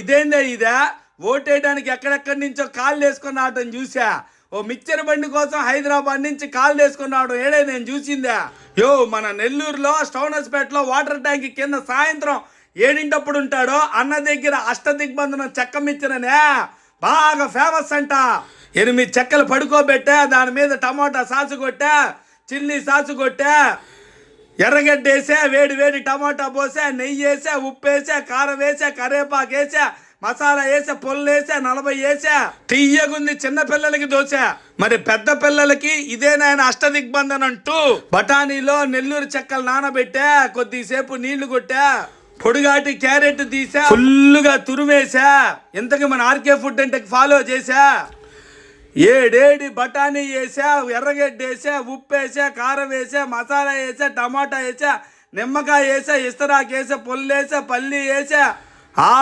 ఇదేందే ఇదే ఓటేయడానికి ఎక్కడెక్కడి నుంచో కాళ్ళు వేసుకొని రావటం చూసా. ఓ మిక్చర్ బండి కోసం హైదరాబాద్ నుంచి కాళ్ళు వేసుకొని రావడం ఏడే నేను చూసిందా. మన నెల్లూరులో స్టౌనస్పేటలో వాటర్ ట్యాంక్ కింద సాయంత్రం 7 ఉంటాడో అన్న దగ్గర అష్టదిగ్బంధనం చెక్క మిచ్చరనే బాగా ఫేమస్ అంట. 8 చెక్కలు పడుకోబెట్టా, దాని మీద టమాటా సాసు కొట్టా, చిల్లీ సాసు కొట్టా, ఎర్రగడ్డ వేసా, వేడి వేడి టమాటా పోసా, నెయ్యి వేసా, ఉప్పు వేసా, కారం వేసా, కరేపాకు వేసా, మసాలా వేసా, పొల్లు వేసా, 40 వేసా. తీయగుంది చిన్న పిల్లలకి దోశ. మరి పెద్ద పిల్లలకి ఇదేనాయన అష్టదిగ్బంధనం అంటూ బఠానీలో నెల్లూరు చెక్కలు నానబెట్టా, కొద్దిసేపు నీళ్లు కొట్టా, పొడిగాటి క్యారెట్ తీసా, ఫుల్లుగా తురిమేసా. ఇంతకీ మన ఆర్కే ఫుడ్ అంటే ఫాలో చేసా. 7 బఠానీ వేసా, ఎర్రగడ్డ వేసా, ఉప్పు వేసా, కారం వేసా, మసాలా వేసా, టమాటా వేసా, నిమ్మకాయ వేసా, ఇస్తరాకు వేసా, పొల్లు వేసా, పల్లి వేసా. ఆ